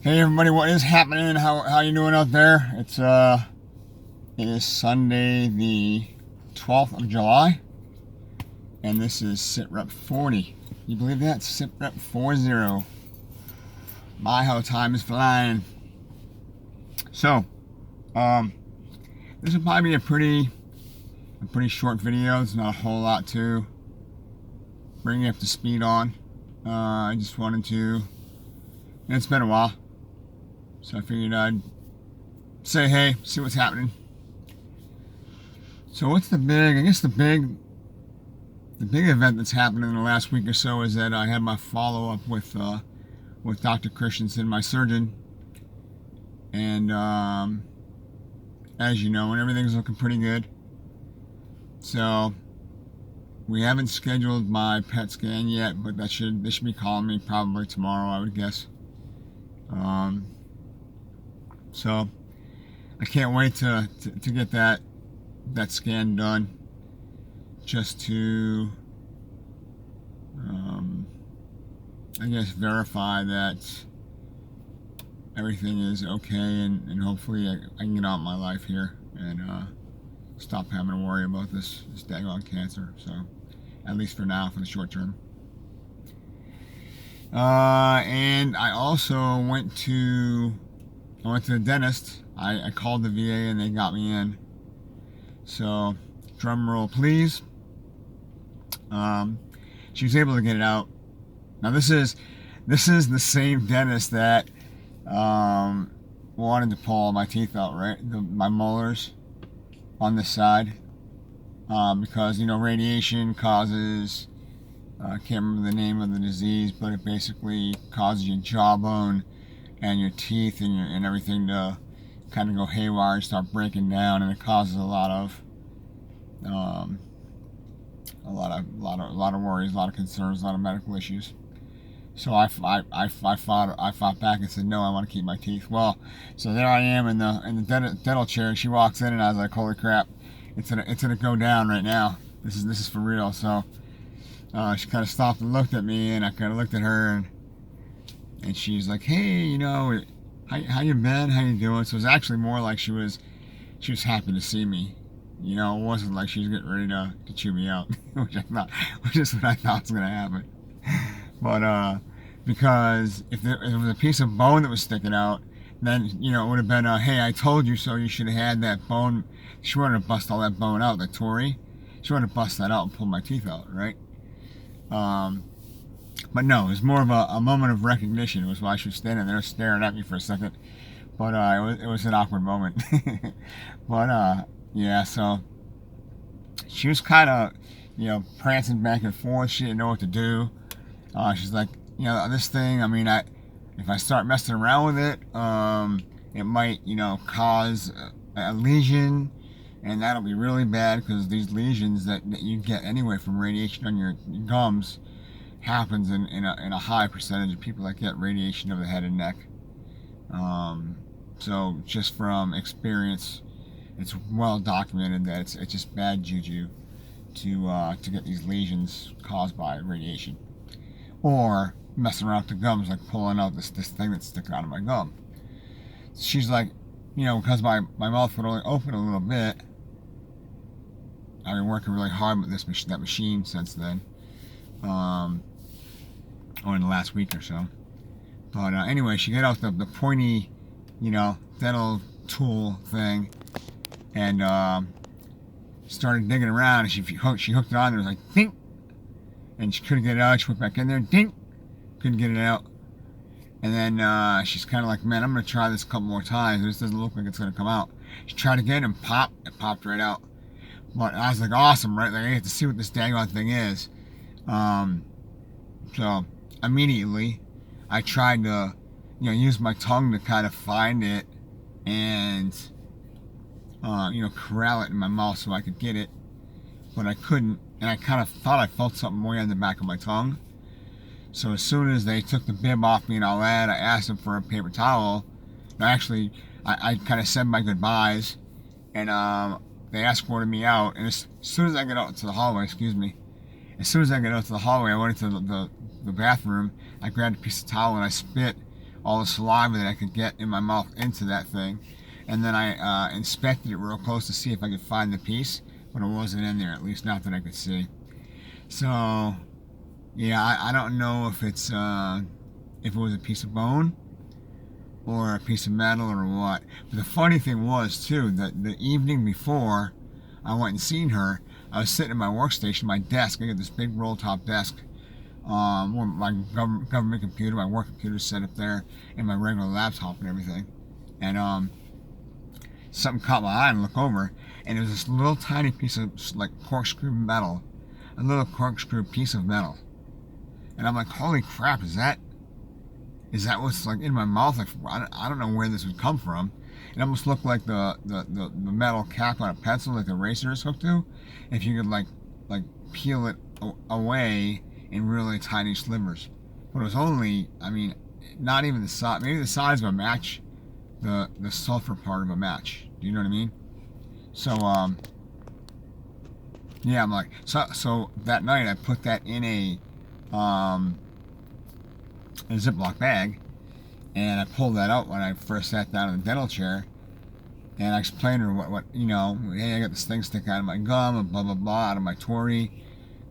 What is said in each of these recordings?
Hey everybody, what is happening? How you doing out there? It is Sunday the 12th of July, and this is SITREP 40. You believe that? SITREP 40. My, how time is flying. So, this will probably be a pretty short video. There's not a whole lot to bring you up to speed on. I just wanted to, and it's been a while, so I figured I'd say hey, see what's happening. So what's the big, I guess the big event that's happened in the last week or so is that I had my follow-up with Dr. Christensen, my surgeon, and as you know, and everything's looking pretty good. So we haven't scheduled my PET scan yet, but they should be calling me probably tomorrow, I would guess. So I can't wait to get that scan done, just to I guess verify that everything is okay, and hopefully I can get on my life here and stop having to worry about this daggone cancer. So at least for now, for the short term. And I also went to the dentist. I called the VA and they got me in. So drum roll please. She was able to get it out. Now this is the same dentist that wanted to pull my teeth out, right? My molars on this side, because radiation causes, I can't remember the name of the disease, but it basically causes your jawbone and your teeth and everything to kind of go haywire and start breaking down, and it causes a lot of worries, a lot of concerns, a lot of medical issues. So I fought back and said, no, I want to keep my teeth. Well, so there I am in the dental chair. She walks in and I was like, holy crap, it's gonna go down right now. This is for real. So she kind of stopped and looked at me, and I kind of looked at her, and she's like, hey, how you been? How you doing? So it was actually more like she was happy to see me. It wasn't like she was getting ready to chew me out, which is what I thought was gonna happen. But because if there was a piece of bone that was sticking out, then it would have been hey, I told you so. You should have had that bone. She wanted to bust all that bone out, that Tory. She wanted to bust that out and pull my teeth out, right? But no, it was more of a moment of recognition. It was why she was standing there staring at me for a second. But it was an awkward moment. But yeah, so she was kind of prancing back and forth. She didn't know what to do. She's like, this thing, I mean, if I start messing around with it, it might cause a lesion, and that'll be really bad, because these lesions that you get anyway from radiation on your gums happens in a high percentage of people that get radiation of the head and neck. So just from experience, it's well documented that it's just bad juju to get these lesions caused by radiation, or messing around with the gums, like pulling out this thing that's sticking out of my gum. She's like, because my mouth would only open a little bit. I've been working really hard with that machine since then, or in the last week or so. But anyway, she got out the pointy, dental tool thing, and started digging around. And she hooked it on. There was like ding, and she couldn't get it out. She went back in there, ding, couldn't get it out. And then she's kind of like, man, I'm gonna try this a couple more times. This doesn't look like it's gonna come out. She tried again, and it popped right out. But I was like, awesome, right? Like, I get to see what this daggone thing is. So immediately I tried to, use my tongue to kind of find it and, corral it in my mouth so I could get it. But I couldn't, and I kind of thought I felt something way on the back of my tongue. So as soon as they took the bib off me and all that, I asked them for a paper towel. No, actually, I kind of said my goodbyes, and they escorted me out. And as soon as I get out to the hallway, I went into the bathroom. I grabbed a piece of towel and I spit all the saliva that I could get in my mouth into that thing. And then I inspected it real close to see if I could find the piece, but it wasn't in there, at least not that I could see. So, yeah, I don't know if it was a piece of bone or a piece of metal or what. But the funny thing was, too, that the evening before I went and seen her, I was sitting at my workstation, my desk. I got this big roll-top desk, where my government computer, my work computer set up there, and my regular laptop and everything. And something caught my eye and I look over, and it was this little tiny piece of like corkscrew metal, a little corkscrew piece of metal. And I'm like, holy crap, is that what's like in my mouth? Like, I don't know where this would come from. It almost looked like the metal cap on a pencil, like the eraser is hooked to. If you could like peel it away in really tiny slivers. But it was only, I mean, not even the size, maybe the size of a match, the sulfur part of a match. Do you know what I mean? So yeah, I'm like, so that night I put that in a Ziploc bag, and I pulled that out when I first sat down in the dental chair, and I explained to her what you know, hey, I got this thing sticking out of my gum and blah blah blah, out of my Tory,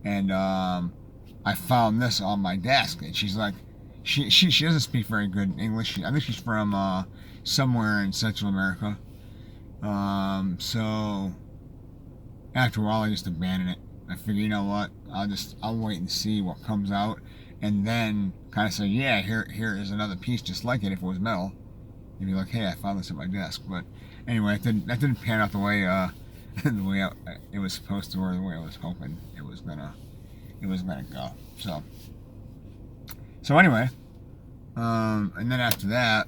and I found this on my desk. And she's like, she doesn't speak very good English. I think she's from somewhere in Central America. So after a while I just abandoned it. I figured, you know what, I'll wait and see what comes out, and then kind of say, yeah, here is another piece just like it if it was metal. You'd be like, hey, I found this at my desk. But anyway, that didn't pan out the way it was supposed to, or the way I was hoping it was gonna go. So anyway, and then after that,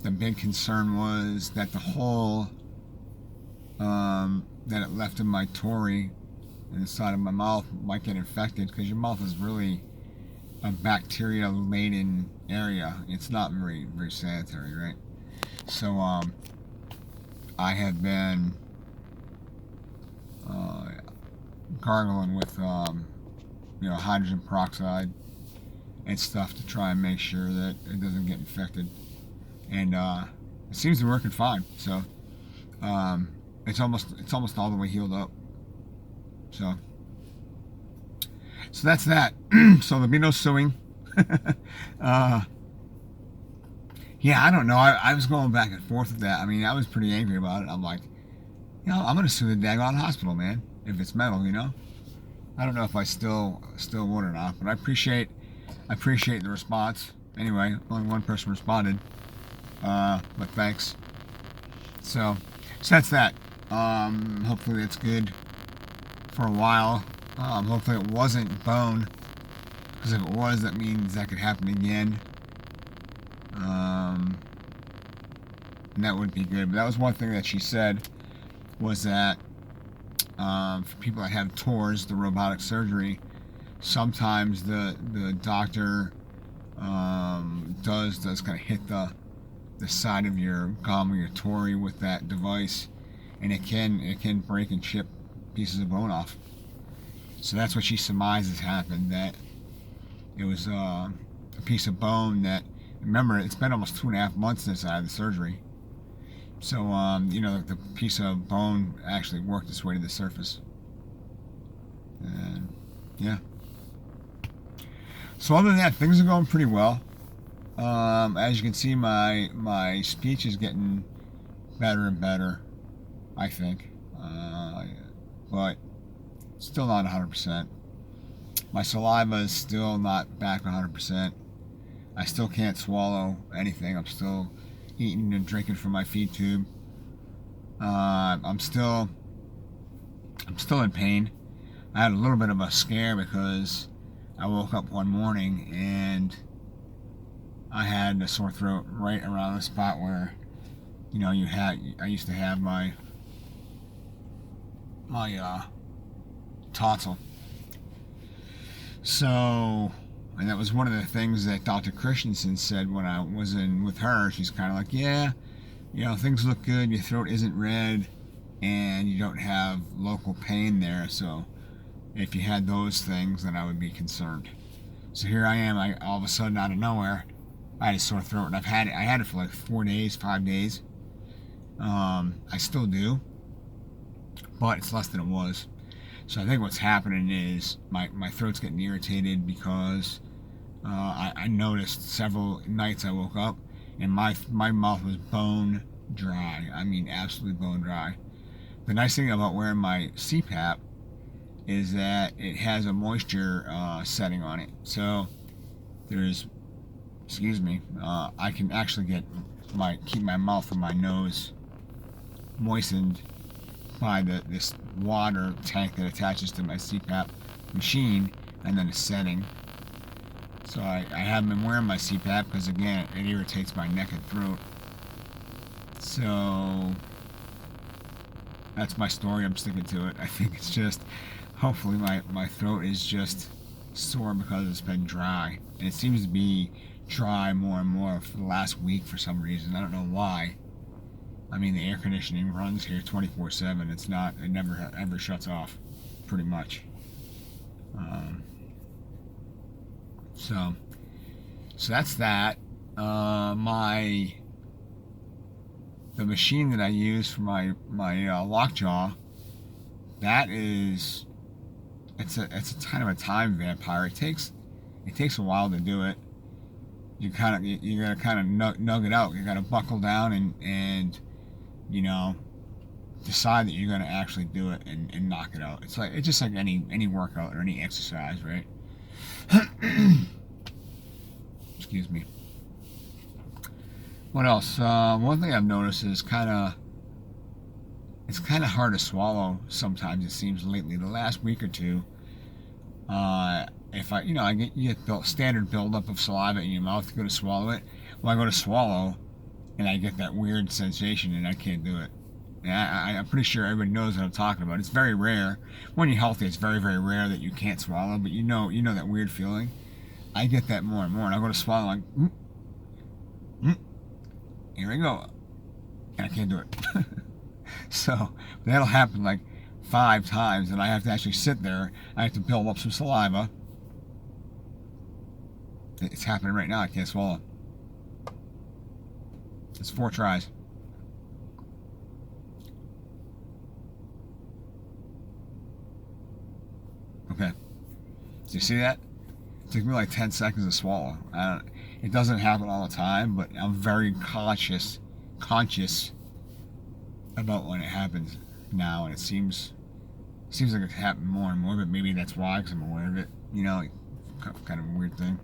the big concern was that the hole that it left in my Tory inside of my mouth might get infected, because your mouth is really a bacteria-laden area. It's not very sanitary, right? So I have been gargling with hydrogen peroxide and stuff to try and make sure that it doesn't get infected, and it seems to be working fine. So it's almost all the way healed up. So that's that. So there'll be no suing. Yeah, I don't know. I was going back and forth with that. I mean, I was pretty angry about it. I'm like, I'm gonna sue the daggone hospital, man, if it's metal, I don't know if I still would or not, but I appreciate the response. Anyway, only one person responded, but thanks. So that's that. Hopefully that's good for a while. Hopefully it wasn't bone, because if it was, that means that could happen again. And that would be good. But that was one thing that she said, was that for people that have TORS, the robotic surgery, sometimes the doctor does kind of hit the side of your gum or your Tory with that device, and it can break and chip pieces of bone off. So that's what she surmises happened, that it was a piece of bone that, remember, it's been almost 2.5 months since I had the surgery. So, the piece of bone actually worked its way to the surface. And, yeah. So other than that, things are going pretty well. As you can see, my speech is getting better and better, I think. But still not 100%. My saliva is still not back 100%. I still can't swallow anything. I'm still eating and drinking from my feed tube. I'm still in pain. I had a little bit of a scare because I woke up one morning and I had a sore throat right around the spot where, I used to have my tonsil. So, and that was one of the things that Dr. Christensen said when I was in with her. She's kind of like, yeah, things look good, your throat isn't red, and you don't have local pain there, so if you had those things, then I would be concerned. So here I am, all of a sudden, out of nowhere, I had a sore throat, and I had it for like 4 days, 5 days. I still do, but it's less than it was. So I think what's happening is my throat's getting irritated because I noticed several nights I woke up and my mouth was bone dry. I mean, absolutely bone dry. The nice thing about wearing my CPAP is that it has a moisture setting on it. So there's, excuse me, I can actually keep my mouth and my nose moistened by this water tank that attaches to my CPAP machine, and then a setting. So I haven't been wearing my CPAP because, again, it irritates my neck and throat. So that's my story. I'm sticking to it. I think it's just, hopefully my throat is just sore because it's been dry. And it seems to be dry more and more for the last week for some reason. I don't know why. I mean, the air conditioning runs here 24/7. It's not, it never ever shuts off, pretty much. So that's that. The machine that I use for my lockjaw, that is, it's a kind of a time vampire. It takes a while to do it. You gotta kind of nug it out. You gotta buckle down and you know, decide that you're gonna actually do it and knock it out. It's just like any workout or any exercise, right? Excuse me. What else? One thing I've noticed is it's kind of hard to swallow sometimes. It seems lately, the last week or two. If you get standard buildup of saliva in your mouth to go to swallow it. Well, I go to swallow, and I get that weird sensation, and I can't do it. And I'm pretty sure everybody knows what I'm talking about. It's very rare. When you're healthy, it's very, very rare that you can't swallow, but you know that weird feeling. I get that more and more, and I go to swallow, like, here we go, and I can't do it. So that'll happen like 5 times, and I have to actually sit there. I have to build up some saliva. It's happening right now. I can't swallow. It's 4 tries. Okay. Do you see that? It took me like 10 seconds to swallow. It doesn't happen all the time, but I'm very conscious about when it happens now, and it seems like it's happening more and more, but maybe that's why, because I'm aware of it. You know, kind of a weird thing.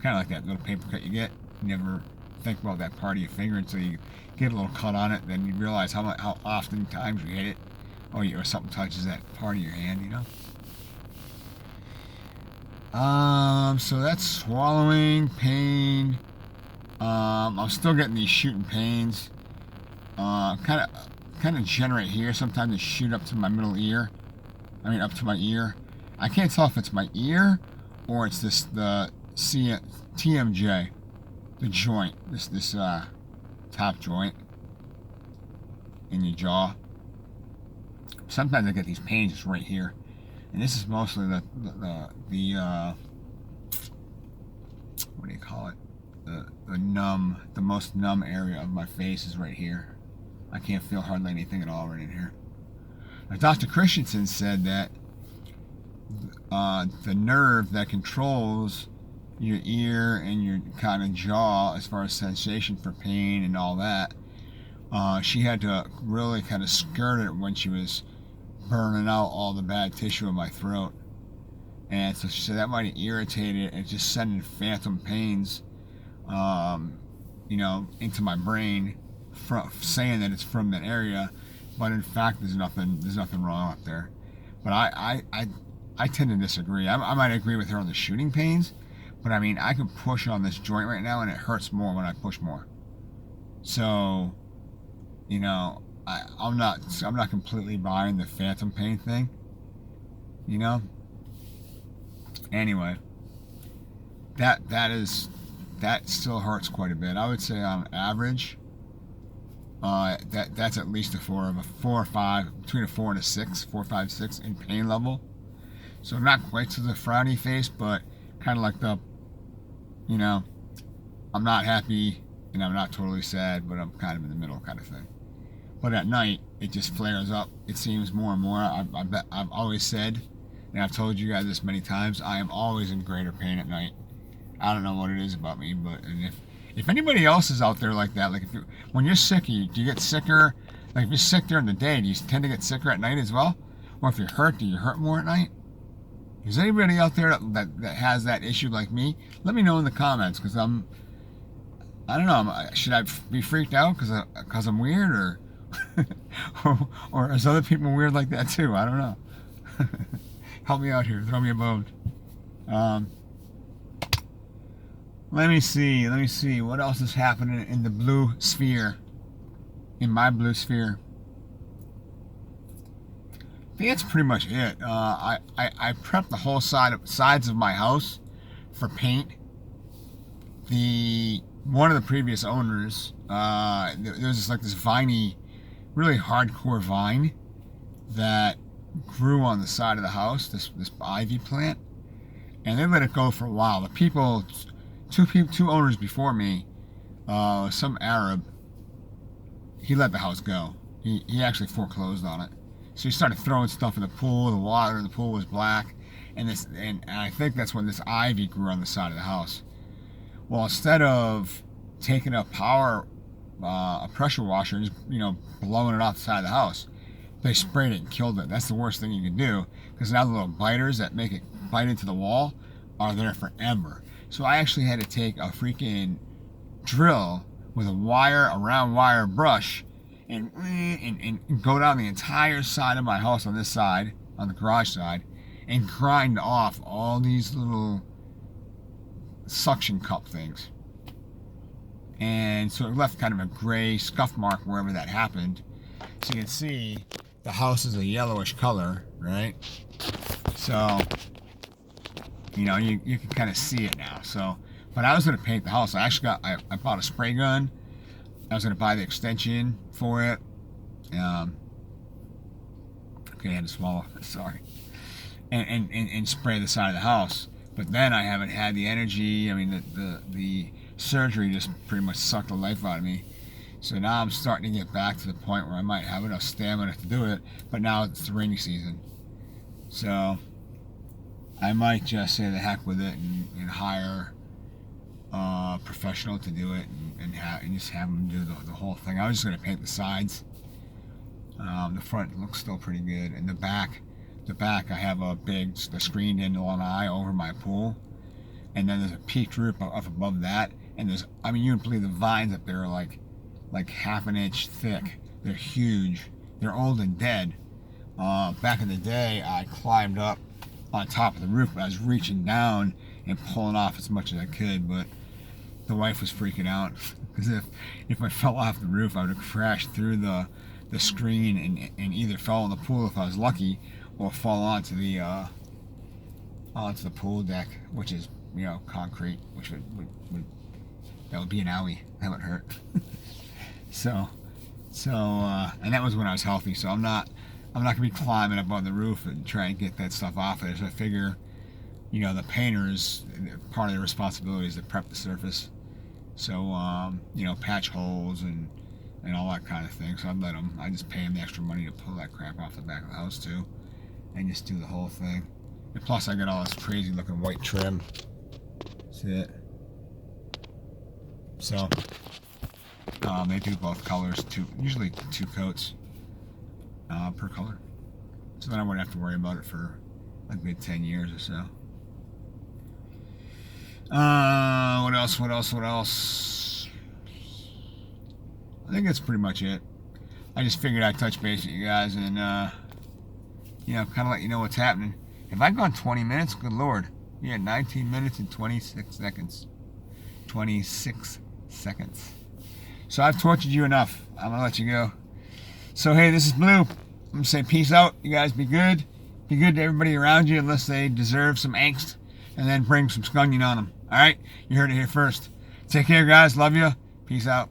Kind of like that little paper cut you get. You never think about that part of your finger until you get a little cut on it, then you realize how often times you hit it, or something touches that part of your hand, you know? So that's swallowing, pain. I'm still getting these shooting pains. Kind of generate here. Sometimes they shoot up to my middle ear. Up to my ear. I can't tell if it's my ear or it's the TMJ, the joint, this top joint in your jaw. Sometimes I get these pains just right here, and this is mostly the what do you call it? The most numb area of my face is right here. I can't feel hardly anything at all right in here. Now, Dr. Christensen said that the nerve that controls your ear and your kind of jaw as far as sensation for pain and all that, she had to really kind of skirt it when she was burning out all the bad tissue in my throat. And so she said that might have irritated and just sending phantom pains, into my brain, saying that it's from that area, but in fact there's nothing wrong up there. But I tend to disagree. I might agree with her on the shooting pains, but I can push on this joint right now and it hurts more when I push more. So, I'm not completely buying the phantom pain thing. Anyway, that still hurts quite a bit. I would say on average, that's at least a 4 or 5, between a 4 and a 6, 4, 5, 6 in pain level. So not quite to the frowny face, but kind of like the I'm not happy and I'm not totally sad, but I'm kind of in the middle kind of thing. But at night, it just flares up. It seems more and more. I've always said, and I've told you guys this many times, I am always in greater pain at night. I don't know what it is about me, but and if anybody else is out there like that, like when you're sick, do you get sicker? Like if you're sick during the day, do you tend to get sicker at night as well? Or if you're hurt, do you hurt more at night? Is anybody out there that has that issue like me? Let me know in the comments, because I don't know, should I be freaked out because I'm weird, or or is other people weird like that too? I don't know. Help me out here. Throw me a bone. Let me see. What else is happening in the blue sphere? In my blue sphere. I think that's pretty much it. I prepped the whole sides of my house for paint. One of the previous owners, there's this viney, really hardcore vine that grew on the side of the house, this ivy plant, and they let it go for a while. The people, two owners before me, some Arab, he let the house go. He actually foreclosed on it. So he started throwing stuff in the pool. The water in the pool was black, and I think that's when this ivy grew on the side of the house. Well, instead of taking a pressure washer and just, blowing it off the side of the house, they sprayed it and killed it. That's the worst thing you can do, because now the little biters that make it bite into the wall are there forever. So I actually had to take a freaking drill with a round wire brush and go down the entire side of my house on this side, on the garage side, and grind off all these little suction cup things. And so it left kind of a gray scuff mark wherever that happened. So you can see the house is a yellowish color, right? So, you can kind of see it now. So, but I was going to paint the house. I bought a spray gun. I was going to buy the extension for it. Okay, I had to swallow. Sorry. And spray the side of the house. But then I haven't had the energy. I mean, the surgery just pretty much sucked the life out of me. So now I'm starting to get back to the point where I might have enough stamina to do it. But now it's the rainy season. So I might just say the heck with it and hire a professional to do it and just have them do the whole thing. I was just going to paint the sides. The front looks still pretty good. And the back I have the screened-in lanai over my pool. And then there's a peaked roof up above that. And you wouldn't believe the vines up there are like half an inch thick. They're huge. They're old and dead. Back in the day, I climbed up on top of the roof, but I was reaching down and pulling off as much as I could, but the wife was freaking out, because if I fell off the roof, I would have crashed through the screen and either fell in the pool if I was lucky, or fall onto the pool deck, which is concrete, which would that would be an owie. That would hurt. So and that was when I was healthy. So I'm not gonna be climbing up on the roof and trying to get that stuff off of it. So I figure, the painters, part of their responsibility is to prep the surface. So patch holes and all that kind of thing. So I just pay them the extra money to pull that crap off the back of the house too, and just do the whole thing. And plus I got all this crazy looking white trim. See it? So they do both colors, usually two coats per color. So then I wouldn't have to worry about it for like maybe 10 years or so. What else? I think that's pretty much it. I just figured I'd touch base with you guys and kind of let you know what's happening. Have I gone 20 minutes? Good Lord. Yeah, 19 minutes and 26 seconds. 26 seconds. So I've tortured you enough. I'm going to let you go. So, hey, this is Blue. I'm going to say peace out. You guys be good. Be good to everybody around you unless they deserve some angst. And then bring some scunion on them. All right? You heard it here first. Take care, guys. Love you. Peace out.